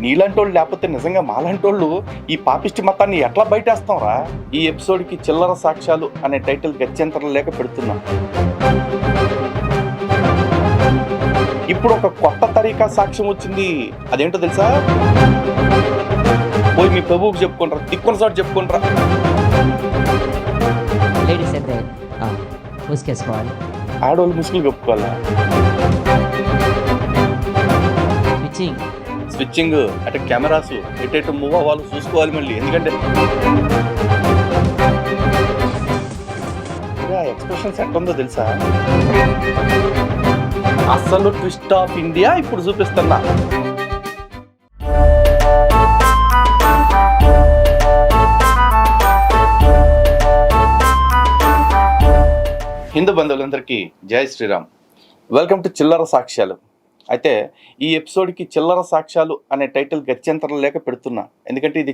నీలాంటి వాళ్ళు లేకపోతే నిజంగా మాలాంటి వాళ్ళు ఈ పాపిష్టి మతాన్ని ఎట్లా బయటేస్తాంరా? ఈ ఎపిసోడ్కి చిల్లర సాక్ష్యాలు అనే టైటిల్ గత్యంతరం లేక పెడుతున్నాం. ఇప్పుడు ఒక కొత్త తరీకా సాక్ష్యం వచ్చింది. అదేంటో తెలుసా? పోయి మీ ప్రభువుకి చెప్పుకుంటారా, దిక్కున సార్ చెప్పుకుంటారా. ఆడవాళ్ళు ముసుగులు కప్పుకోవాలా? స్విచ్చింగ్ అంటే కెమెరాస్ ఎటు మూవ్ అవ్వాలి చూసుకోవాలి మళ్ళీ. ఎందుకంటే ఎక్స్ప్రెషన్స్ ఎట్లా ఉందో తెలుసా? అసలు ట్విస్ట్ ఆఫ్ ఇండియా ఇప్పుడు చూపిస్తున్నా. హిందూ బంధువులందరికీ జై శ్రీరామ్. వెల్కమ్ టు చిల్లర సాక్ష్యాలు. అయితే ఈ ఎపిసోడ్కి చిల్లర సాక్ష్యాలు అనే టైటిల్ గత్యంతరం లేక పెడుతున్నా. ఎందుకంటే ఇది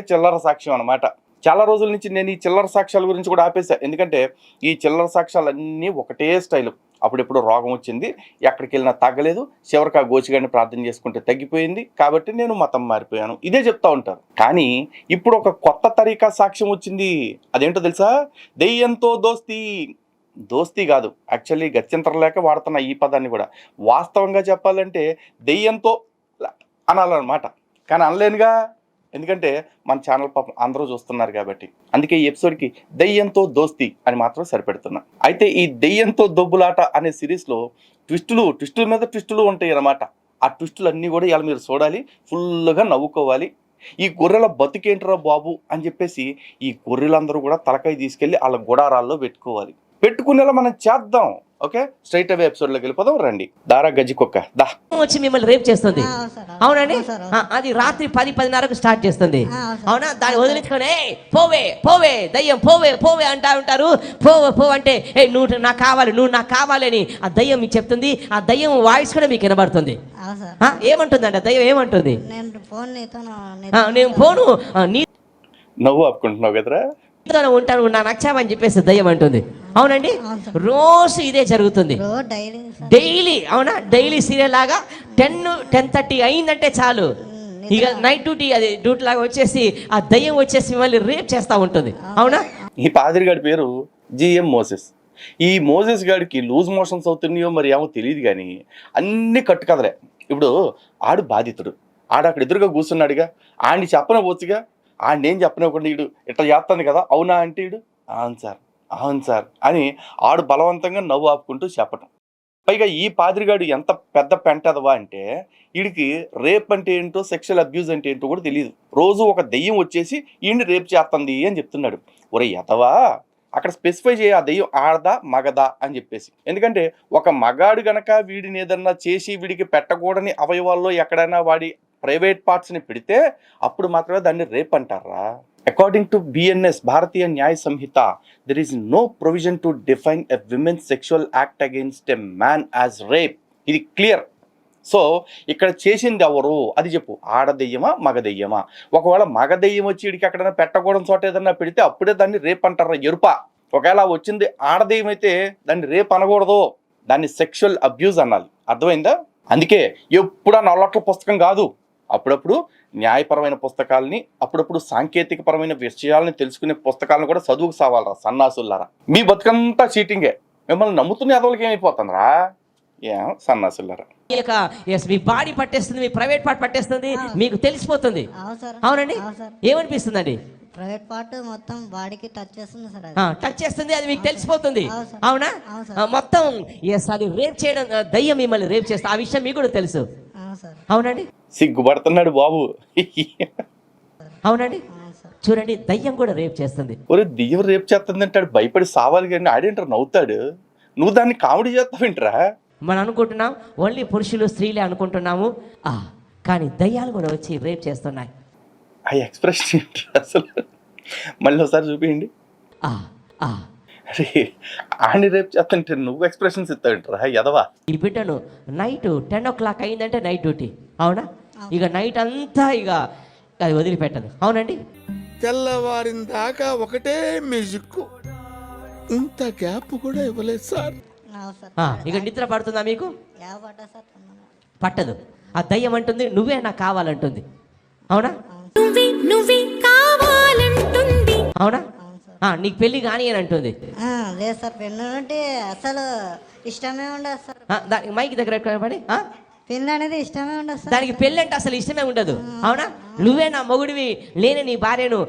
చిల్లర సాక్ష్యం అన్నమాట. చాలా రోజుల నుంచి నేను ఈ చిల్లర సాక్ష్యాల గురించి కూడా ఆపేసా. ఎందుకంటే ఈ చిల్లర సాక్ష్యాలన్నీ ఒకటే స్టైలు. అప్పుడెప్పుడు రోగం వచ్చింది, ఎక్కడికి వెళ్ళినా తగ్గలేదు, చివరికి ఆ గోచిగాడిని ప్రార్థన చేసుకుంటే తగ్గిపోయింది, కాబట్టి నేను మతం మారిపోయాను, ఇదే చెప్తా ఉంటారు. కానీ ఇప్పుడు ఒక కొత్త తరీకా సాక్ష్యం వచ్చింది. అదేంటో తెలుసా? దెయ్యంతో దోస్తీ కాదు, యాక్చువల్లీ గత్యంతరం లేక వాడుతున్న ఈ పదాన్ని కూడా. వాస్తవంగా చెప్పాలంటే దెయ్యంతో అనాలన్నమాట, కానీ అనలేనుగా. ఎందుకంటే మన ఛానల్ పాపం అందరూ చూస్తున్నారు కాబట్టి. అందుకే ఈ ఎపిసోడ్కి దెయ్యంతో దోస్తీ అని మాత్రం సరిపెడుతున్నా. అయితే ఈ దెయ్యంతో దొబ్బులాట అనే సిరీస్లో ట్విస్టుల మీద ట్విస్టులు ఉంటాయి అన్నమాట. ఆ ట్విస్టులు అన్నీ కూడా ఇలా మీరు చూడాలి, ఫుల్గా నవ్వుకోవాలి. ఈ గొర్రెల బతికేంటరా బాబు అని చెప్పేసి ఈ గొర్రెలందరూ కూడా తలకాయ తీసుకెళ్ళి వాళ్ళ గుడారాల్లో పెట్టుకునేలా మనం చేద్దాం. ఓకే, స్ట్రైట్ అవే ఎపిసోడ్లోకి వెళ్ళిపోదాం. రండి. దారా గజ్జి కుక్క దా వచ్చి మిమ్మల్ని రేప్ చేస్తుంది. అవునండి, అది రాత్రి 10-10:30కు స్టార్ట్ చేస్తుంది. అవునా? దాన్ని వదిలించుకొని పోవే దయ్యం పోవే అంటా ఉంటారు. పో అంటే నువ్వు నాకు కావాలి అని ఆ దయ్యం మీకు చెప్తుంది. ఆ దయ్యం వాయిస్ కూడా మీకు వినబడుతుంది. ఏమంటుందండి ఆ దయ్యం? ఏమంటుంది? నేను ఫోను నీ నవ్వు ఆపుకుంటున్నావు కదరా, ఉంటాను, నా నచ్చావని చెప్పేసి దయ్యం అంటుంది. అవునండి, రోజు ఇదే జరుగుతుంది డైలీ. అవునా? డైలీ సీరియల్ లాగా 10-10:30 అయిందంటే చాలు, ఇక నైట్ డ్యూటీ లాగా వచ్చేసి ఆ దయ్యం వచ్చేసి మిమ్మల్ని రేప్ చేస్తూ ఉంటుంది. అవునా? ఈ పాదిరిగాడి పేరు జిఎం మోసెస్. ఈ మోసెస్ గాడికి లూజ్ మోషన్స్ అవుతున్నాయో మరి ఏమో తెలియదు, కానీ అన్ని కట్టుకదలే. ఇప్పుడు ఆడు బాధితుడు, ఆడు అక్కడ ఎదురుగా కూర్చున్నాడుగా, ఆడిని చెప్పనవచ్చుగా. ఆడినేం చెప్పనివ్వకుండా ఈడు ఇట్లా చేస్తాను కదా, అవునా అంటే ఈడు అవును సార్ అని ఆడు బలవంతంగా నవ్వు ఆపుకుంటూ చెప్పటం. పైగా ఈ పాదిరిగాడు ఎంత పెద్ద పెంటదవా అంటే వీడికి రేప్ అంటే ఏంటో, సెక్షువల్ అబ్యూజ్ అంటే ఏంటో కూడా తెలియదు. రోజు ఒక దెయ్యం వచ్చేసి ఈయన్ని రేప్ చేస్తుంది అని చెప్తున్నాడు. ఒరే ఎతవా, అక్కడ స్పెసిఫై చేయ ఆ దెయ్యం ఆడదా మగదా అని చెప్పేసి. ఎందుకంటే ఒక మగాడు గనక వీడిని ఏదన్నా చేసి వీడికి పెట్టకూడని అవయవాల్లో ఎక్కడైనా వాడి ప్రైవేట్ పార్ట్స్ని పెడితే అప్పుడు మాత్రమే దాన్ని రేప్ అంటారా. According to BNS, Bharatiya Nyaya Sanhita, there is no provision to define a women's sexual act against a man as rape. ఇది క్లియర్. సో ఇక్కడ చేసింది ఎవరు అది చెప్పు, ఆడదెయ్యమా మగదెయ్యమా? ఒకవేళ మగదెయ్యం వచ్చి వీడికి ఎక్కడైనా పెట్టకూడని చోట ఏదన్నా పెడితే అప్పుడే దాన్ని రేప్ అంటారా ఎరుప. ఒకవేళ వచ్చింది ఆడదెయ్యం అయితే దాన్ని రేప్ అనకూడదు, దాన్ని సెక్షువల్ అబ్యూజ్ అనాలి. అర్థమైందా? అందుకే ఎప్పుడా నల్లట్ల పుస్తకం కాదు, అప్పుడప్పుడు న్యాయపరమైన పుస్తకాలని, అప్పుడప్పుడు సాంకేతికపరమైన విషయాలని తెలుసుకునే పుస్తకాలను కూడా చదువుకు సావాలరా సన్నాసులారా. మీ బతుకంతా చీటింగే, మిమ్మల్ని నమ్ముతున్న ఎదవలకి ఏమైపోతుందిరా సన్నాసులారా. మీ బాడీ పట్టేస్తుంది, మీ ప్రైవేట్ పార్ట్ పట్టేస్తుంది, మీకు తెలిసిపోతుంది. అవునండి, ఏమనిపిస్తుందండి? ప్రైవేట్ పార్ట్ మొత్తం బాడీకి టచ్ చేస్తుంది సార్. టచ్ చేస్తుంది, అది మీకు తెలిసిపోతుంది. అవునా? మొత్తం అది రేప్ చేయడం, దయ్యం మిమ్మల్ని రేప్ చేస్తా, ఆ విషయం మీకు కూడా తెలుసు. అవునండి, సిగ్గుపడుతున్నాడు బాబు. అవునండి, చూడండి దయ్యం కూడా రేప్ చేస్తుంది. ఒరే దెయ్యం రేప్ చేస్తుంది అంటాడు, భయపడి సావాలి, కానీ ఆడేంటారు నవ్వుతాడు. నువ్వు దాన్ని కామెడీ చేస్తావేంట్రా? మనం అనుకుంటున్నాం ఓన్లీ పురుషులు స్త్రీలే అనుకుంటున్నాము, కానీ దయ్యాలు కూడా వచ్చి రేప్ చేస్తున్నాయి. ఆ ఎక్స్ప్రెషన్ అసలు మళ్ళీ ఒకసారి చూపించండి. అరే ఆని రేపు చేస్తుంటే నువ్వు ఎక్స్ప్రెషన్స్ ఇస్తావుంటారా ఎదవా? ఈ బిడ్డను నైట్ 10 o'clock అయిందంటే నైట్ డ్యూటీ. అవునా? ఇక నైట్ అంతా ఇక అది వదిలిపెట్టదు. అవునండి, తెల్లవారిన దాకా ఒకటే మ్యూజిక్, ఇంత గ్యాప్ కూడా ఇవ్వలేదు సార్. ఇక నిద్ర పడుతుందా మీకు? పట్టదు. ఆ దయ్యం అంటుంది నువ్వే నాకు కావాలంటుంది. అవునా నువ్వే కావాలంటుంది. అవునా? అవును సార్. నీకు పెళ్లి కానీ అని అంటుంది. లేదు సార్, పెన్ను అంటే అసలు ఇష్టమే ఉండదు సార్. దానికి మైక్ దగ్గర పడి పెన్ను అనేది ఇష్టమే ఉండదు సార్. దానికి పెళ్ళి అంటే అసలు ఇష్టమే ఉండదు. అవునా? నువ్వే నా మొగుడివి, నేనే నీ భార్యను,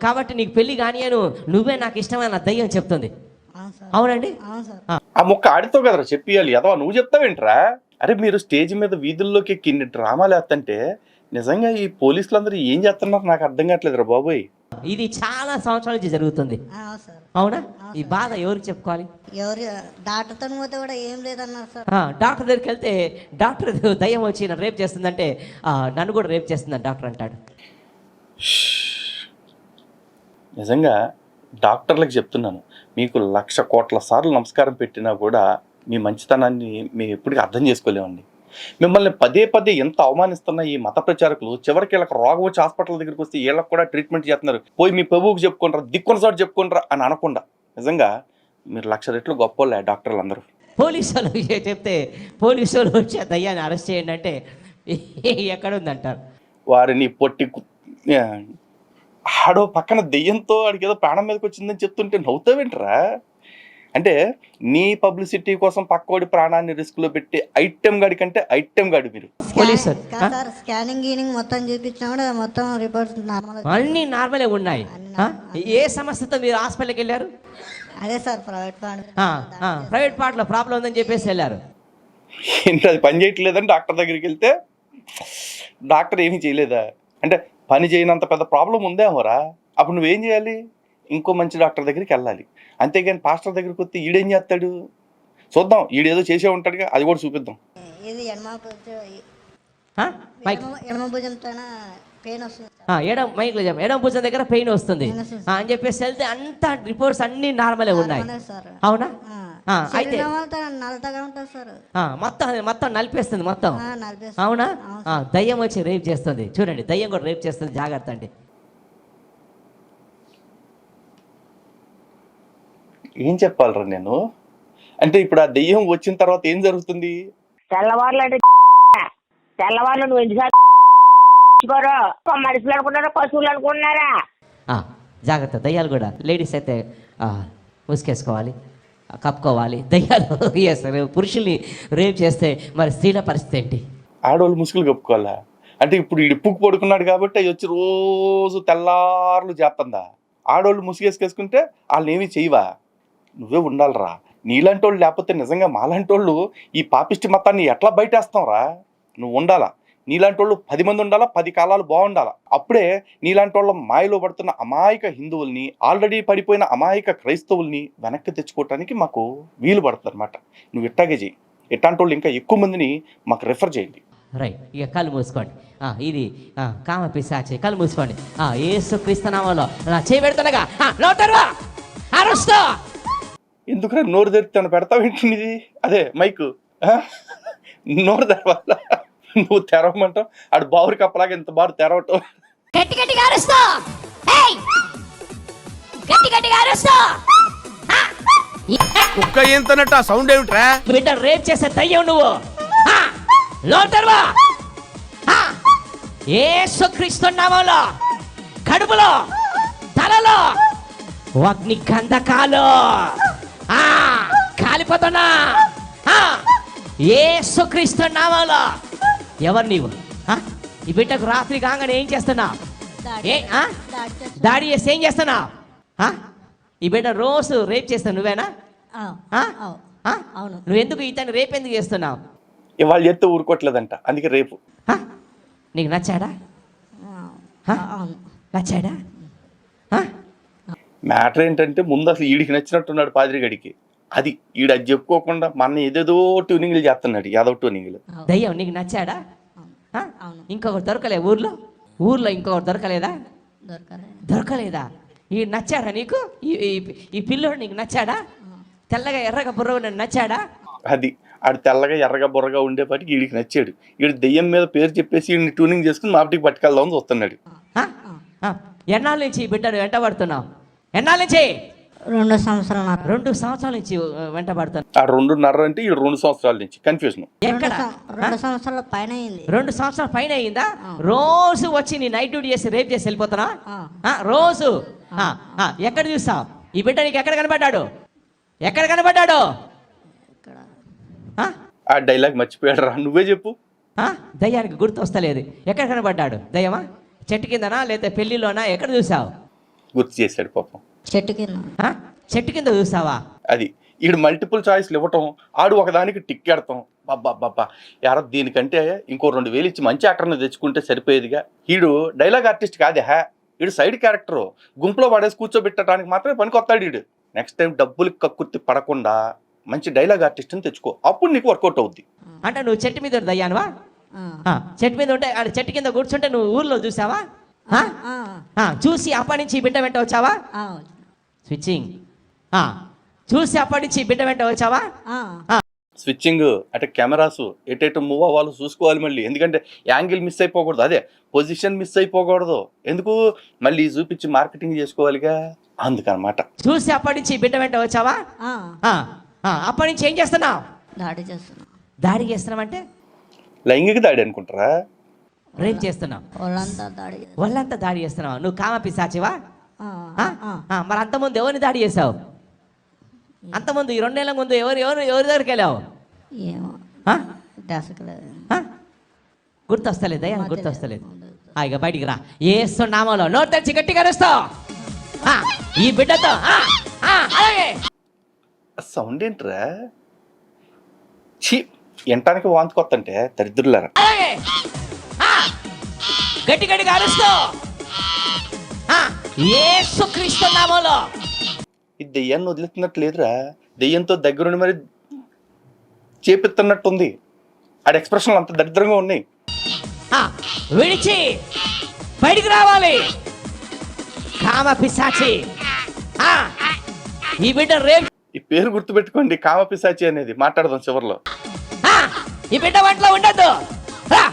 కాబట్టి నీకు పెళ్లి కానియను, నువ్వే నాకు ఇష్టమైన దయ్యం చెప్తుంది. అవును సార్. అవునండి. అవును సార్. ఆ మొక్క ఆడితో కదరా చెప్పియాలి ఎదవా, నువ్వు చెప్తావేంట్రా? అరే మీరు స్టేజ్ మీద వీధుల్లోకి ఎక్కి ఇన్ని డ్రామాలు వేస్తంటే నిజంగా ఈ పోలీసులందరూ ఏం చేస్తున్నారు నాకు అర్థం కావట్లేదురా బాబోయ్. ఇది చాలా సంవత్సరాల నుంచి జరుగుతుంది. అవును సార్. అవునా? ఈ బాధ ఎవరికి చెప్పుకోవాలి? ఎవరు డాక్టర్తో పోతే కూడా ఏం లేదన్నారు సార్. డాక్టర్ దగ్గరికి వెళ్తే డాక్టర్ దయ్యం వచ్చి నన్ను రేప్ చేస్తుందంటే నన్ను కూడా రేప్ చేస్తుందని డాక్టర్ అంటాడు. నిజంగా డాక్టర్లకు చెప్తున్నాను, మీకు 1,00,000 కోట్ల సార్లు నమస్కారం పెట్టినా కూడా మీ మంచితనాన్ని మేము ఎప్పటికీ అర్థం చేసుకోలేమండి. మిమ్మల్ని పదే పదే ఎంత అవమానిస్తున్న ఈ మత ప్రచారకులు చివరికి వీళ్ళకి రోగం వచ్చి హాస్పిటల్ దగ్గరికి వస్తే వీళ్ళకి కూడా ట్రీట్మెంట్ చేస్తున్నారు. పోయి మీ ప్రభువుకి చెప్పుకుంటారా, దిక్కున్న చోట చెప్పుకుంటారా అని అనకుండా నిజంగా మీరు 1,00,000 రెట్లు గొప్ప డాక్టర్లు అందరూ. పోలీసు వాళ్ళు చెప్తే పోలీసు వాళ్ళు వచ్చి దయ్యాన్ని అరెస్ట్ చేయండి అంటే ఎక్కడుందంటారు. వారిని పొట్టి ఆడో పక్కన దెయ్యంతో ఆడికి ఏదో ప్రాణం మీదకి వచ్చిందని చెప్తుంటే నవ్వుతావేంట్రా? అంటే నీ పబ్లిసిటీ కోసం పక్కోడి ప్రాణాన్ని రిస్క్ లో పెట్టి ఐటెం గాడి కంటే ఐటెం గాడి మీరు. పోలీసు కాదు సార్, స్కానింగ్ గీనింగ్ మొత్తం చూపించినా కూడా మొత్తం రిపోర్ట్స్ నార్మల్. అన్ని నార్మలే ఉన్నాయి. ఏ సమస్యతో మీరు హాస్పిటల్కి వెళ్ళారు? అదే సార్, ప్రైవేట్ పార్ట్లో ప్రాబ్లం ఉందని చెప్పేసి వెళ్ళారు. ఏంటి అది పని చేయట్లేదని డాక్టర్ దగ్గరికి వెళ్తే డాక్టర్ ఏమీ చేయలేదా? అంటే పని చేయనంత పెద్ద ప్రాబ్లం ఉందేమోరా, అప్పుడు నువ్వేం చేయాలి? ఇంకో మంచి డాక్టర్ దగ్గరికి వెళ్ళాలి. అంతేగాని పాస్టర్ దగ్గరికి వస్తే ఈడేం చేస్తాడు? చూద్దాం, ఈడేదో చేసే ఉంటాడుగా, అది కూడా చూపిద్దాం. ఇది ఎడమ భుజంతో పెయిన్ వస్తుంది. మైక్లో చెప్ప ఎడమ భుజం దగ్గర పెయిన్ వస్తుంది అని చెప్పేసి వెళ్తే అంతా రిపోర్ట్స్ అన్ని నార్మలే ఉన్నాయి. అవునా? అయితే నల్లగా ఉంటుంది సార్. మొత్తం నలిపేస్తుంది మొత్తం. అవునా? దయ్యం వచ్చి రేప్ చేస్తుంది. చూడండి, దయ్యం కూడా రేప్ చేస్తుంది, జాగ్రత్త అండి. ఏం చెప్పాలరా నేను? అంటే ఇప్పుడు ఆ దెయ్యం వచ్చిన తర్వాత ఏం జరుగుతుంది? తెల్లవారులు అంటే తెల్లవారులు నువ్వు ఎన్నిసార్లు మనుషులు అనుకున్నారా, పశువులు అనుకున్నారా? జాగ్రత్త, దయ్యాలు కూడా. లేడీస్ అయితే ఉసుకేసుకోవాలి, కప్పుకోవాలి. దయ్యాలు చేస్తారు. పురుషుల్ని రేప్ చేస్తే మరి స్త్రీల పరిస్థితి ఏంటి? ఆడవాళ్ళు ముసుగులు కప్పుకోవాలా? అంటే ఇప్పుడు ఈ పుక్కు పడుకున్నాడు కాబట్టి అవి వచ్చి రోజు తెల్లారులు చేస్తుందా? ఆడవాళ్ళు ముసుగేసుకేసుకుంటే వాళ్ళని ఏమీ చేయవా? నువ్వే ఉండాలిరా. నీలాంటి వాళ్ళు లేకపోతే నిజంగా మాలాంటి వాళ్ళు ఈ పాపిష్టి మతాన్ని ఎట్లా బయటేస్తాంరా? నువ్వు ఉండాలా. నీలాంటి వాళ్ళు 10 మంది ఉండాలా, 10 కాలాలు బాగుండాలా. అప్పుడే నీలాంటి వాళ్ళ మాయలో పడుతున్న అమాయక హిందువుల్ని, ఆల్రెడీ పడిపోయిన అమాయక క్రైస్తవుల్ని వెనక్కి తెచ్చుకోవటానికి మాకు వీలు పడుతుంది అనమాట. నువ్వు ఇట్టాగే చెయ్యి. ఇట్లాంటి వాళ్ళు ఇంకా ఎక్కువ మందిని మాకు రెఫర్ చేయండి. రైట్, ఇక కళ్ళు మూసుకోండి. ఇది కామ పిశాచి. కళ్ళు మూసుకోండి. యేసుక్రీస్తు నామములో నా చేయి పెడుతుండగా ఎందుకురా నోరు తెరిచి పెడతావేంటి? అదే మైకు నోరు తెరవాల. నువ్వు తెరవమంటావు, ఆడు బావురి కప్పలాగా ఇంత బారు తెరవటం. కుక్క ఏంతనట్టు ఆ సౌండ్ ఏమిట్రా? బిడ్డ రేప్ చేసే దయ్యం నువ్వు. లోటర్వా యేసుక్రీస్తు నామములో కడుపులో, తలలో అగ్ని గంధకాలు కాలిపోతున్నా. యేసుక్రీస్తు నామములో. ఎవరు నీవు? ఈ బిడ్డకు రాత్రి కాగానే ఏం చేస్తున్నా? దాడి చేసి ఏం చేస్తున్నా? ఈ బిడ్డ రోజు రేప్ చేస్తావు నువ్వేనా? అవును. నువ్వు ఎందుకు ఇతను రేప్ ఎందుకు చేస్తున్నావు? వాళ్ళు చెప్తే ఊరుకోవట్లేదంట, అందుకే రేపు. నీకు నచ్చాడా? నచ్చాడా? మ్యాటర్ ఏంటంటే ముందు అసలు ఈడికి నచ్చినట్టున్నాడు పాదిరిగడికి. అది ఈడు అది చెప్పుకోకుండా మన ఏదేదో ట్యూనింగ్లు చేస్తున్నాడు, యాదవ్ ట్యూనింగ్లు. దయ్యం నీకు నచ్చాడా? ఇంకొకటి దొరకలే ఊర్లో ఇంకొకటి దొరకలేదా? దొరకలేదా? ఈ నచ్చాడా నీకు? ఈ పిల్లోడు నీకు నచ్చాడా? తెల్లగా ఎర్రగా బుర్రగా నచ్చాడా? అది ఆడు తెల్లగా ఎర్రగా బుర్రగా ఉండేపాటికి వీడికి నచ్చాడు. వీడు దెయ్యం మీద పేరు చెప్పేసి వీడిని ట్యూనింగ్ చేసుకుని మాపటికి పట్టుకెళ్దామని చూస్తున్నాడు. ఎన్నాళ్ళ నుంచి ఈ బిడ్డను వెంట పడుతున్నావు? ఎన్నాళ్ళ నుంచి? 2 సంవత్సరాలు నాకు 2 సంవత్సరాల నుంచి వెంటబడతాను. ఆ 2.5 అంటే ఈ 2 సంవత్సరాల నుంచి కన్ఫ్యూజన్. ఎక్కడ 2 సంవత్సరాల పైన అయింది. 2 సంవత్సరాల పైన అయిందా? రోజు వచ్చి నీ నైట్ డ్యూటీ చేసి రేప్ చేసి వెళ్ళిపోతానా? రోజు ఎక్కడ చూస్తావు ఈ బిడ్డ? నీకు ఎక్కడ కనబడ్డాడు? ఎక్కడ కనబడ్డాడు? ఇక్కడ ఆ డైలాగ్ మర్చిపోయాడు రా, నువ్వే చెప్పు. దయ్యానికి గుర్తు వస్తలేదు. ఎక్కడ కనబడ్డాడు? దయ్యమా? చెట్టు కిందనా లేదా పెళ్లిలోనా? ఎక్కడ చూసావు? గుర్తు చేశాడు పాపం. చెట్టు కింద. చెట్టు కింద చూసావా? అది ఈడు మల్టిపుల్ చాయిస్లు ఇవ్వటం, ఆడు ఒకదానికి టిక్ ఎడతాం. బాబా యారా దీనికంటే ఇంకో 2,000 ఇచ్చి మంచి యాక్టర్ని తెచ్చుకుంటే సరిపోయేదిగా. ఈడు డైలాగ్ ఆర్టిస్ట్ కాదే, ఈడు సైడ్ క్యారెక్టర్. గుంపులో పడేసి కూర్చోబెట్టడానికి మాత్రమే పనికొస్తాడు ఈడు. నెక్స్ట్ టైం డబ్బులు కక్కుర్తి పడకుండా మంచి డైలాగ్ ఆర్టిస్ట్ని తెచ్చుకో, అప్పుడు నీకు వర్కౌట్ అవుద్ది. అంటే నువ్వు చెట్టు మీద దయ్యానువా? చెట్టు మీద ఉంటే చెట్టు కింద కూర్చుంటే నువ్వు ఊర్లో చూసావా? చూసి అప్పటి నుంచి బిడ్డ వెంట వచ్చావా? స్విచ్చింగ్. చూసి అప్పటి నుంచి బిడ్డ వెంట వచ్చావా? స్విచ్చింగ్ అంటే కెమెరాస్ ఎటు మూవ్ అవ్వాలో చూసుకోవాలి మళ్ళీ, ఎందుకంటే యాంగిల్ మిస్ అయిపోకూడదు, అదే పొజిషన్ మిస్ అయిపోకూడదు. ఎందుకు మళ్ళీ చూపించి మార్కెటింగ్ చేసుకోవాలిగా, అందుకనమాట. చూసి అప్పటి నుంచి బిడ్డ వెంట వచ్చావా? అప్పటి నుంచి ఏం చేస్తున్నావు? దాడి చేస్తున్నా. దాడి చేస్తున్నావంటే లైంగిక దాడి అనుకుంటారా? రేప్ చేస్తున్నావు. వాళ్ళంతా దాడి చేస్తున్నావు. నువ్వు కామ పిశాచివా? మరి అంతకుముందు ఎవరిని దాడి చేసావు? అంతకుముందు ఈ 2 నెలల ముందు ఎవరి దగ్గరికి వెళ్ళావు? ఏమో దశకలేదు. గుర్తొస్తలేదు దయ్యా, గుర్తొస్తలేదు. ఇక బయటికి రా. యేసు నామములో నోరు తెరిచి గట్టిగా అరుస్తావు ఈ బిడ్డతో. అలాగే సౌండ్ ఏంట్రా? ఛీ, ఎంటానికి వాంతుకొత్తంటే దరిద్రులారా. అలాగే గట్టి గట్టిగా అరుస్తావు యేసుక్రీస్తు నామములో. ఈ దెయ్యాన్ని వదిలేస్తున్నట్టు లేదురా, దెయ్యంతో దగ్గరుండి మరి చేపిస్తున్నట్టుంది. ఆడ ఎక్స్ప్రెషన్లు అంత దరిద్రంగా ఉన్నాయి. విడిచి బయటికి రావాలి కామ పిశాచి. ఈ బిడ్డ రేపు ఈ పేరు గుర్తుపెట్టుకోండి, కామ పిశాచి అనేది. మాట్లాడదాం చివరిలో. ఈ బిడ్డ వంటలో ఉండద్దు,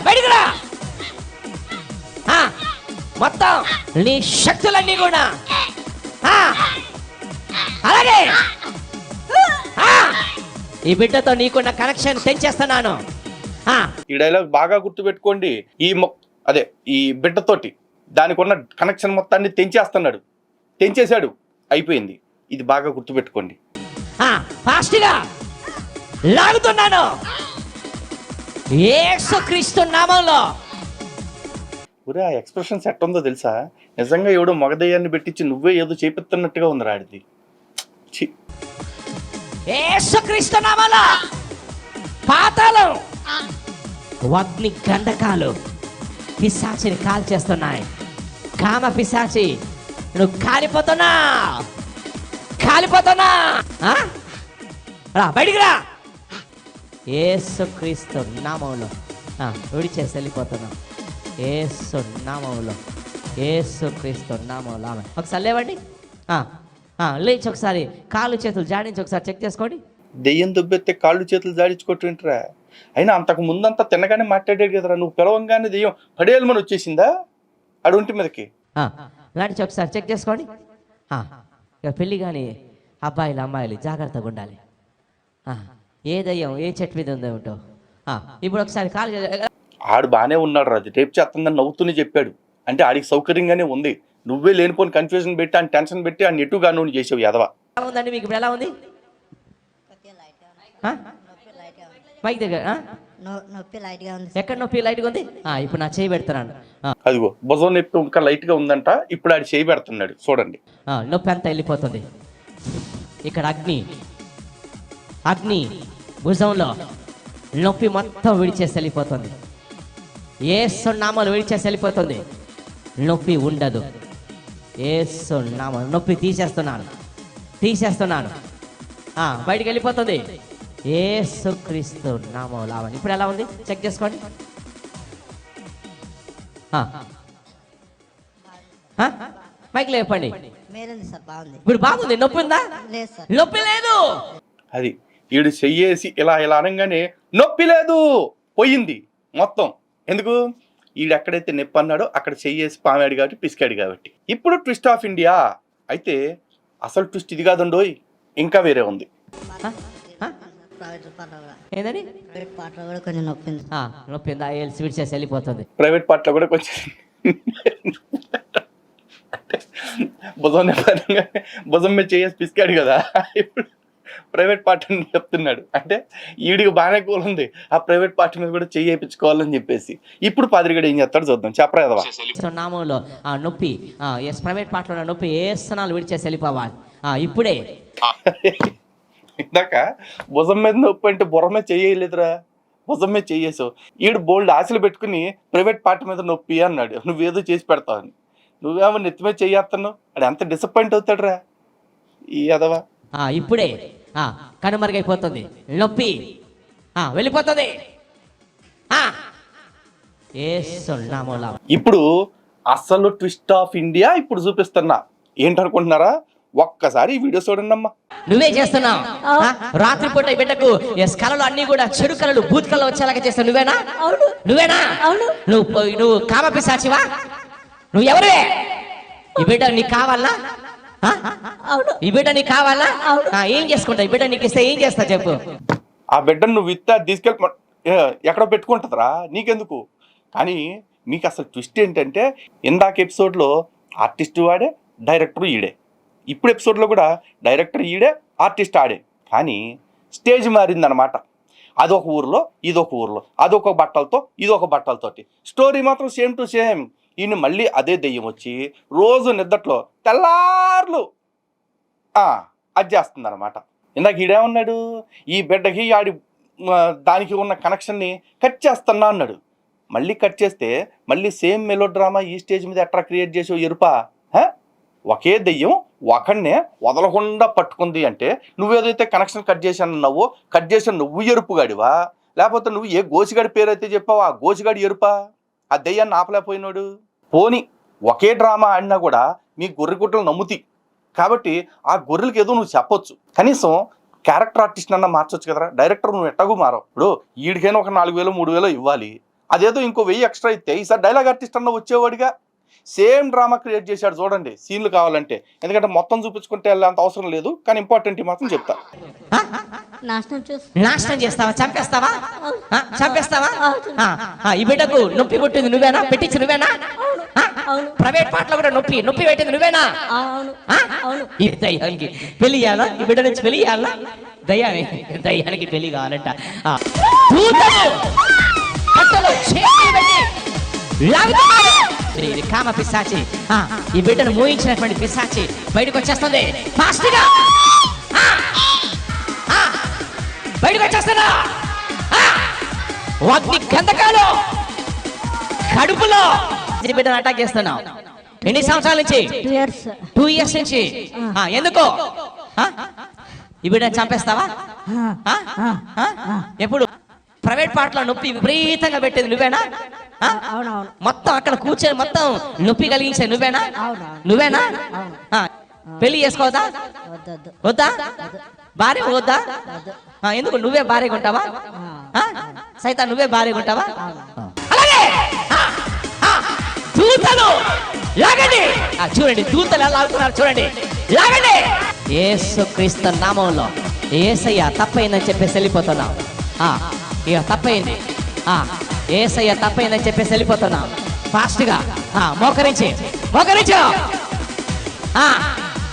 బయటికి రా. మొత్తం నీ శక్తులన్నీ కూడా అలాగే ఈ బిడ్డతో నీకున్న కనెక్షన్ తెంచేస్తున్నాను. ఈ డైలాగ్ బాగా గుర్తుపెట్టుకోండి. అదే ఈ బిడ్డతోటి దానికి ఉన్న కనెక్షన్ మొత్తాన్ని తెంచేస్తున్నాడు, తెంచేశాడు, అయిపోయింది. ఇది బాగా గుర్తుపెట్టుకోండి. ఫాస్ట్గా లాగుతున్నాను యేసుక్రీస్తు నామములో. ఒరే ఆ ఎక్స్ప్రెషన్ సెట్ ఉందో తెలుసా? నిజంగా ఎవడో మగదయ్యాన్ని పెట్టించి నువ్వే ఏదో చేపిస్తున్నట్టుగా ఉంది రాడిది. యేసుక్రీస్తు నామములో పాతాళం అగ్ని గంధకాలు పిశాచిని కాల్చేస్తున్నాయి. కామ పిశాచి నువ్వు కాలిపోతున్నా రా, బయటికి రా. యేసుక్రీస్తు నామములో విడిచేసి వెళ్ళిపోతున్నా. యేసు నామములో, యేసుక్రీస్తు నామములో. ఒకసారి లేవండి, లేచి ఒకసారి కాళ్ళు చేతులు జాడించి ఒకసారి చెక్ చేసుకోండి. దెయ్యం దుబ్బెత్తే కాళ్ళు చేతులు జాడించుకోవటంట్రా. అయినా అంతకు ముందంతా తిన్నగానే మాట్లాడాడు కదరా, నువ్వు పిలవంగానే దెయ్యం పడేయాలని వచ్చేసిందా ఆడు ఒంటి మీదకి? లాంటి ఒకసారి చెక్ చేసుకోండి. ఇక పెళ్ళి కానీ అబ్బాయిలు అమ్మాయిలు జాగ్రత్తగా ఉండాలి. ఏ దయ్యం ఏ చెట్టు మీద ఉందో ఏమిటో. ఇప్పుడు ఒకసారి కాలు. ఆడు బాగానే ఉన్నాడు రా, అది రేపు చేస్తుందని నవ్వుతూనే చెప్పాడు. అంటే ఆడికి సౌకర్యంగానే ఉంది. నువ్వే లేనిపోని కన్ఫ్యూజన్ పెట్టి అని టెన్షన్ పెట్టి ఆ నెట్టుగా నువ్వు చేసావు యాదవా. ఎలా ఉందండి మీకు ఇప్పుడు? ఎలా ఉంది మైక్ దగ్గర? నొప్పి లైట్ గా ఉంది. ఎక్కడ నొప్పి లైట్గా ఉంది? ఇప్పుడు నా చేయి పెడుతున్నాను. అదిగో భుజం నొప్పి ఇంకా లైట్ గా ఉందంట, ఇప్పుడు ఆడు చేయి పెడుతున్నాడు చూడండి. నొప్పి అంతా వెళ్ళిపోతుంది. ఇక్కడ అగ్ని భుజంలో నొప్పి మొత్తం విడిచేసి వెళ్ళిపోతుంది. యేసు నామములో విడిచేసి వెళ్ళిపోతుంది. నొప్పి ఉండదు. యేసు నామములో నొప్పి తీసేస్తున్నాను. బయటికి వెళ్ళిపోతుంది యేసుక్రీస్తు నామములో. ఇప్పుడు ఎలా ఉంది చెక్ చేసుకోండి. మైక్ లేపండి. ఇప్పుడు బాగుంది. నొప్పి ఉందా? నొప్పి లేదు. అది ఈడు చెయ్యేసి ఇలా అనగానే నొప్పి లేదు, పోయింది మొత్తం. ఎందుకు? ఈడు ఎక్కడైతే నొప్పి అన్నాడో అక్కడ చెయ్యేసి పామాడు కాబట్టి, పిసికాడు కాబట్టి. ఇప్పుడు ట్విస్ట్ ఆఫ్ ఇండియా అయితే అసలు ట్విస్ట్ ఇది కాదండోయ్, ఇంకా వేరే ఉంది. ప్రైవేట్ పాటలో కూడా ఏందని ప్రైవేట్ పాటలో కూడా కొంచెం నొప్పింది. నొప్పి ఉందా? స్వీట్ చేసి వెళ్ళిపోతుంది. ప్రైవేట్ పార్ట్లో కూడా కొంచెం భుజం మీద చేసి పిసికాడు కదా, ఇప్పుడు ప్రైవేట్ పార్ట్ అని చెప్తున్నాడు. అంటే ఈడికి బాగానే కూలుంది, ఆ ప్రైవేట్ పార్ట్ మీద కూడా చెయ్యి వేయించుకోవాలని చెప్పేసి. ఇప్పుడు పాదిరిగడు ఏం చేస్తాడు చూద్దాం. చెప్పరా కదవా నామంలో ఆ నొప్పి, ప్రైవేట్ పార్ట్లో ఉన్న నొప్పి ఏ స్థానాలు విడిచేసి వెళ్ళిపోవాలి ఇప్పుడే. ఇందాక భుజం మీద నొప్పి అంటే బుర్ర మీద చెయ్యలేదురా, భుజం మీద చెయ్యేసావు. ఈడు బోల్డ్ ఆశలు పెట్టుకుని ప్రైవేట్ పార్ట్ మీద నొప్పి అన్నాడు, నువ్వేదో చేసి పెడతావు అని. నువ్వేమో నెత్తి మీద చెయ్యేస్తున్నావు, అది ఎంత డిసప్పాయింట్ అవుతాడురా ఈ అదవా. ఇప్పుడే కనుమరుగైపోతుంది నొప్పి, వెళ్ళిపోతుంది. ఇప్పుడు అసలు ట్విస్ట్ ఆఫ్ ఇండియా ఇప్పుడు చూపిస్తున్నా. ఏంటనుకుంటున్నారా? ఒక్కసారి ఈ వీడియో చూడండి అమ్మా. నువ్వే చేస్తున్నావు రాత్రిపూట ఈ బిడ్డకు కళలు అన్ని కూడా చెడు కళలు భూత్ కళలు వచ్చేలాగా చేస్తావు. నువ్వేనా? నువ్వేనా? నువ్వు కామ పిశాచివా? నువ్వు ఎవరే? ఈ బిడ్డ నీకు కావాలా? ఈ బిడ్డ నీకు కావాలా? ఏం చేసుకుంటావు? ఈ బిడ్డ నీకు ఇస్తే ఏం చేస్తా చెప్పు. ఆ బిడ్డను నువ్వు ఇస్తే తీసుకెళ్ళి ఎక్కడో పెట్టుకుంటుందిరా, నీకెందుకు. కానీ మీకు అసలు ట్విస్ట్ ఏంటంటే, ఇందాక ఎపిసోడ్లో ఆర్టిస్ట్ వాడే, డైరెక్టర్ ఈడే. ఇప్పుడు ఎపిసోడ్లో కూడా డైరెక్టర్ ఈడే, ఆర్టిస్ట్ ఆడే. కానీ స్టేజ్ మారిందనమాట. అదొక ఊర్లో, ఇదొక ఊర్లో, అదొక బట్టలతో, ఇదొక బట్టలతోటి. స్టోరీ మాత్రం సేమ్ టు సేమ్. ఈయన మళ్ళీ అదే దెయ్యం వచ్చి రోజు నిద్దట్లో తెల్లార్లు అది చేస్తుంది అనమాట. ఇందాక ఈడేమన్నాడు, ఈ బిడ్డకి ఆడి దానికి ఉన్న కనెక్షన్ని కట్ చేస్తున్నా అన్నాడు. మళ్ళీ కట్ చేస్తే మళ్ళీ సేమ్ మెలో డ్రామా ఈ స్టేజ్ మీద ఎట్లా క్రియేట్ చేసావు ఎరుపా? ఒకే దెయ్యం ఒకడినే వదలకుండా పట్టుకుంది అంటే, నువ్వేదైతే కనెక్షన్ కట్ చేశానన్నావో కట్ చేసిన నువ్వు ఎరుపుగాడివా, లేకపోతే నువ్వు ఏ గోసిగాడి పేరు అయితే చెప్పావో ఆ గోసిగాడి ఎరుపా? ఆ దెయ్యాన్ని ఆపలేకపోయినాడు. పోని ఒకే డ్రామా ఆడినా కూడా మీ గొర్రె గుట్టలు నమ్ముతాయి కాబట్టి ఆ గొర్రెలకి ఏదో నువ్వు చెప్పొచ్చు. కనీసం క్యారెక్టర్ ఆర్టిస్ట్ అన్నా మార్చొచ్చు కదరా. డైరెక్టర్ నువ్వు ఎట్టగు మారవు. ఇప్పుడు వీడికైనా ఒక 4,000 3,000 ఇవ్వాలి, అదేదో ఇంకో 1000 ఎక్స్ట్రా ఇస్తే ఈసారి డైలాగ్ ఆర్టిస్ట్ అన్న వచ్చేవాడిగా. సేమ్ డ్రామా క్రియేట్ చేశాడు చూడండి, సీన్లు కావాలంటే. ఎందుకంటే మొత్తం చూపించుకుంటే వెళ్ళేంత అవసరం లేదు, కానీ ఇంపార్టెంట్ మాత్రం చెప్తా. నాశనం చేస్తావా? చంపేస్తావా? చంపేస్తావా? ఈ బిడ్డకు నొప్పి పుట్టింది నువ్వేనా? పెట్టించి నువ్వేనా? ప్రైవేట్ పాటలో కూడా నొప్పి నొప్పి పెట్టింది నువ్వేనా? ఈ దయ్యానికి పెళ్లి చేయాలా? ఈ బిడ్డ నుంచి పెళ్లి చేయాలా? దయ్యానికి పెళ్లి కావాలంట. ఇది కామ పిశాచి. ఈ బిడ్డను మోయించినటువంటి పిశాచి బయటకు వచ్చేస్తుంది. ఫాస్ట్గా బయటకు వచ్చేస్తున్నా. అగ్ని గంధకాలు కడుపులో బిడ్డను అటాక్ చేస్తున్నావు. ఎన్ని సంవత్సరాల నుంచి? 2 years నుంచి. ఎందుకో ఈ బిడ్డను చంపేస్తావా? ఎప్పుడు? ప్రైవేట్ పాటలో నొప్పి విపరీతంగా పెట్టేది నువ్వేనా? మొత్తం అక్కడ కూర్చొని మొత్తం నొప్పి కలిగించేది నువ్వేనా? నువ్వేనా? పెళ్లి చేసుకోవద్దా? వద్దా? భార్య వద్దా? ఎందుకు? నువ్వే భార్యగా ఉంటావా? సైతం నువ్వే భార్యగా ఉంటావా? అలాగే దూతలు లాగండి. చూడండి దూతలు ఎలా లాగుతున్నారు చూడండి. లాగండి. యేసుక్రీస్తు నామంలో యేసయ్య తప్పైందని చెప్పేసి వెళ్ళిపోతున్నాం. ఇక తప్పైంది, యేసయ్య తప్పైందని చెప్పేసి వెళ్ళిపోతున్నాం. ఫాస్ట్గా మోకరించు.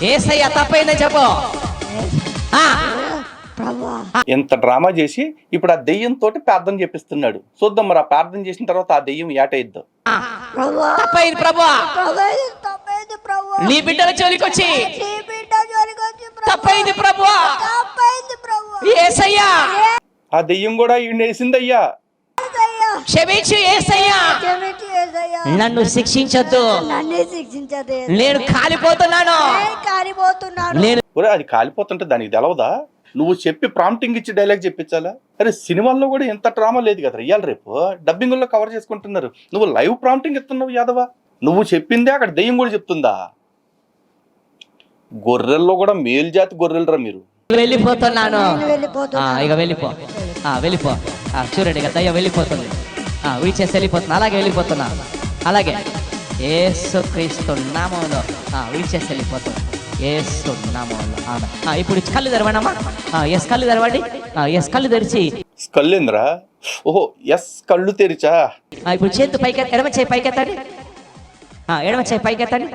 యేసయ్య తప్పైందని చెప్పు. ఎంత డ్రామా చేసి ఇప్పుడు ఆ దెయ్యంతో ప్రార్థన చేపిస్తున్నాడు. చూద్దాం మరి ఆ ప్రార్థన చేసిన తర్వాత ఆ దెయ్యం ఏటైద్దో. తప్పైంది ప్రభువా, నీ బిడ్డల జోలికి వచ్చి తప్పైంది ప్రభువా, యేసయ్యా. ఆ దెయ్యం కూడా ఈయనేసిందయ్యా. క్షమించు యేసయ్యా, నన్ను శిక్షించొద్దు, నేను కాలిపోతున్నాను. అది కాలిపోతుంటే దానికి తెలవదా? నువ్వు చెప్పి ప్రాంప్టింగ్ ఇచ్చి డైలాగ్ చెప్పించాలా? అరే సినిమాల్లో కూడా ఎంత డ్రామా లేదు కదా. ఇయ్యాలి రేపు డబ్బింగ్లో కవర్ చేసుకుంటున్నారు, నువ్వు లైవ్ ప్రాంప్టింగ్ ఇస్తున్నావు యాదవా. నువ్వు చెప్పిందే అక్కడ దెయ్యం కూడా చెప్తుందా? గొర్రెల్లో కూడా మేల్జాతి గొర్రెలరా మీరు. వెళ్ళిపోతున్నాను. ఇక వెళ్ళిపో. చూడండి ఇక దయ్యం వెళ్ళిపోతుంది, విడిచేసి వెళ్ళిపోతున్నా. అలాగే వెళ్ళిపోతున్నా. అలాగే యేసుక్రీస్తు నామములో విడిచేసి వెళ్ళిపోతున్నా. ఇప్పుడు కళ్ళు తెరవండి అమ్మా. ఎస్ కళ్ళు తెరవండి. ఎస్ కళ్ళు తెరిచి కళ్ళేంద్రా? ఓహో ఎస్ కళ్ళు తెరిచా. ఇప్పుడు చేతు పైకి ఎడమ చేయి పైకెత్తండి. ఎడమ చేయి పైకెత్తండి.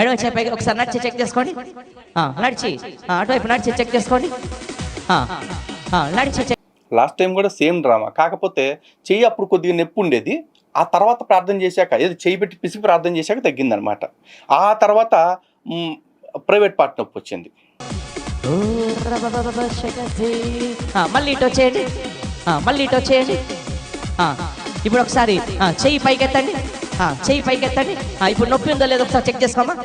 ఎడమ చేయి పైకి ఒకసారి నడిచి చెక్ చేసుకోండి. నడిచి అటువైపు నడిచి చెక్ చేసుకోండి. నడిచి లాస్ట్ టైం కూడా సేమ్ డ్రామా, కాకపోతే చెయ్యి అప్పుడు కొద్దిగా నొప్పి ఉండేది. ఆ తర్వాత ప్రార్థన చేశాక, ఏది చెయ్యి పెట్టి పిసికి ప్రార్థన చేశాక తగ్గిందనమాట. ఆ తర్వాత ప్రైవేట్ పార్ట్ నొప్పి వచ్చింది. మళ్ళీ ఇటు వచ్చేయండి. మళ్ళీ ఇటు వచ్చేయండి. ఇప్పుడు ఒకసారి చెయ్యి పైకెత్తండి. చెయ్యి పైకెత్తండి. ఇప్పుడు నొప్పి ఉందో లేదో ఒకసారి చెక్ చేసుకోమా.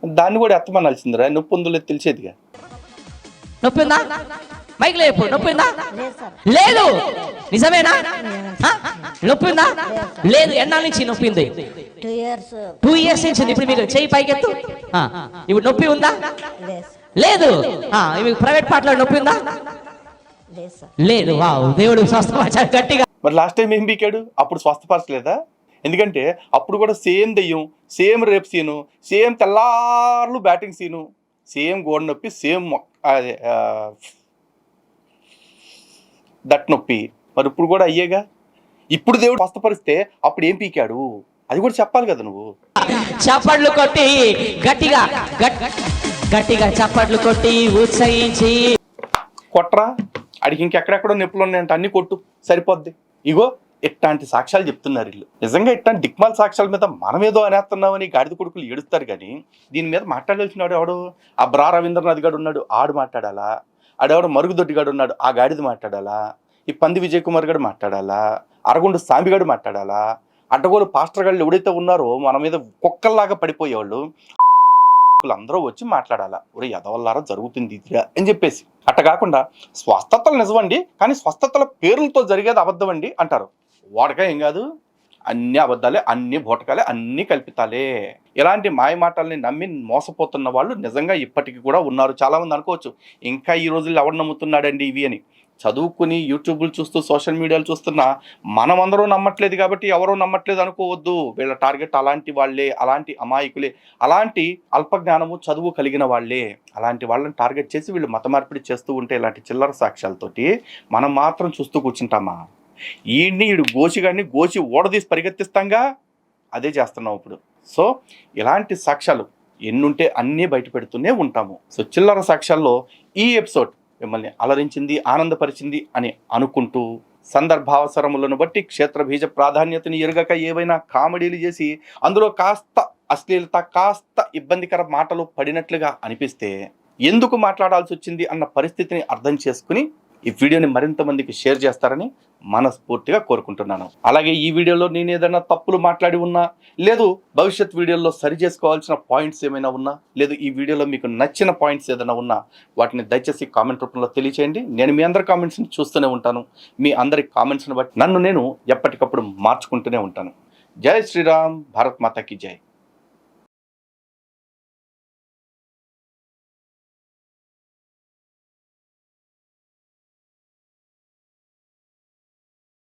దాన్ని కూడా ఎత్తమనాల్సిందిరా, నొప్పి ఉందో లేదు తెలిసేదిగా. నొప్పి ఉందా? మైక్ లేపు. నొప్పి ఉందా? లేదు సార్. లేదు. నిజమేనా? నొప్పి ఉందా? లేదు. ఎన్నాళ్ళ నుంచి నొప్పి ఉంది? 2 years. 2 years నుంచి. ఇప్పుడు మీకు చెయ్యి పైకెత్తు. ఇప్పుడు నొప్పి ఉందా? లేదు. లేదు. మీకు ప్రైవేట్ పార్ట్లో నొప్పి ఉందా? లేదు సార్. లేదు. వావ్, దేవుడు స్వస్థపరిచాడు గట్టిగా. మరి లాస్ట్ టైం ఏం పీకాడు? అప్పుడు స్వస్థపరచలేదా? ఎందుకంటే అప్పుడు కూడా సేమ్ దెయ్యం, సేమ్ రేప్ సీను, సేమ్ తెల్లార్లు బ్యాటింగ్ సీను, సేమ్ గోడ నొప్పి, సేమ్ అదే దట్ నొప్పి. మరి ఇప్పుడు కూడా అయ్యేగా. ఇప్పుడు దేవుడు స్వస్థపరిస్తే అప్పుడు ఏం పీకాడు అది కూడా చెప్పాలి కదా నువ్వు. చప్పట్లు కొట్టి గట్టిగా గట్టిగా చప్పట్లు కొట్టి ఉత్సహించి కొట్రా. అడిగి ఇంకెక్కడెక్కడో నొప్పులు ఉన్నాయంటే అన్ని కొట్టు, సరిపోద్ది. ఇగో ఇట్లాంటి సాక్ష్యాలు చెప్తున్నారు వీళ్ళు. నిజంగా ఇట్లాంటి దిక్మాల సాక్ష్యాల మీద మనమేదో అనేస్తున్నామని గాడిద కొడుకులు ఏడుస్తారు. కానీ దీని మీద మాట్లాడాల్సిన వాడు ఎవడు? ఆ బ్రా రవీంద్రనాథ్ గారు ఉన్నాడు, ఆడు మాట్లాడాలా? ఆడెవడు మరుగుదొడ్డిగాడు ఉన్నాడు, ఆ గాడిద మాట్లాడాలా? ఈ పంది విజయ్ కుమార్ గారు మాట్లాడాలా? అరగుండు సాంబిగాడు మాట్లాడాలా? అడ్డగోలు పాస్టర్ గాళ్ళు ఎవడైతే ఉన్నారో మన మీద కుక్కల్లాగా పడిపోయేవాళ్ళు అందరూ వచ్చి మాట్లాడాలా? ఒరే ఎదవల్లారా జరుగుతుంది ఇదిరా అని చెప్పేసి. అట్ట కాకుండా స్వస్థతలు నిజమండి, కానీ స్వస్థతల పేర్లతో జరిగేది అబద్ధం అండి అంటారు. వాడక ఏం కాదు, అన్ని అబద్ధాలే, అన్ని బోటకాలే, అన్ని కల్పితాలే. ఇలాంటి మాయ మాటల్ని నమ్మి మోసపోతున్న వాళ్ళు నిజంగా ఇప్పటికీ కూడా ఉన్నారు. చాలామంది అనుకోవచ్చు ఇంకా ఈ రోజుల్లో ఎవరు నమ్ముతున్నాడండి ఇవి అని. చదువుకుని యూట్యూబ్లు చూస్తూ సోషల్ మీడియాలు చూస్తున్నా మనమందరూ నమ్మట్లేదు కాబట్టి ఎవరో నమ్మట్లేదు అనుకోవద్దు. వీళ్ళ టార్గెట్ అలాంటి వాళ్ళే, అలాంటి అమాయకులే, అలాంటి అల్పజ్ఞానము చదువు కలిగిన వాళ్ళే. అలాంటి వాళ్ళని టార్గెట్ చేసి వీళ్ళు మత మార్పిడి చేస్తూ ఉంటే ఇలాంటి చిల్లర సాక్ష్యాలతోటి మనం మాత్రం చూస్తూ కూర్చుంటామా? ఈడు గోచిగాడిని గోచి ఓడదీసి పరిగెత్తిస్తాంగా, అదే చేస్తున్నాం ఇప్పుడు. సో ఇలాంటి సాక్ష్యాలు ఎన్నుంటే అన్నీ బయట పెడుతూనే ఉంటాము. సో చిల్లర సాక్ష్యాల్లో ఈ ఎపిసోడ్ మిమ్మల్ని అలరించింది, ఆనందపరిచింది అని అనుకుంటూ, సందర్భావసరములను బట్టి క్షేత్ర బీజ ప్రాధాన్యతని ఎరుగక ఏవైనా కామెడీలు చేసి అందులో కాస్త అశ్లీలత, కాస్త ఇబ్బందికర మాటలు పడినట్లుగా అనిపిస్తే ఎందుకు మాట్లాడాల్సి వచ్చింది అన్న పరిస్థితిని అర్థం చేసుకుని ఈ వీడియోని మరింత మందికి షేర్ చేస్తారని మనస్ఫూర్తిగా కోరుకుంటున్నాను. అలాగే ఈ వీడియోలో నేను ఏదైనా తప్పులు మాట్లాడి ఉన్నా, లేదు భవిష్యత్ వీడియోలో సరి చేసుకోవాల్సిన పాయింట్స్ ఏమైనా ఉన్నా, లేదు ఈ వీడియోలో మీకు నచ్చిన పాయింట్స్ ఏదైనా ఉన్నా వాటిని దయచేసి కామెంట్ రూపంలో తెలియచేయండి. నేను మీ అందరి కామెంట్స్ని చూస్తూనే ఉంటాను. మీ అందరి కామెంట్స్ని బట్టి నన్ను నేను ఎప్పటికప్పుడు మార్చుకుంటూనే ఉంటాను. జై శ్రీరామ్, భారత్ మాతాకి జై.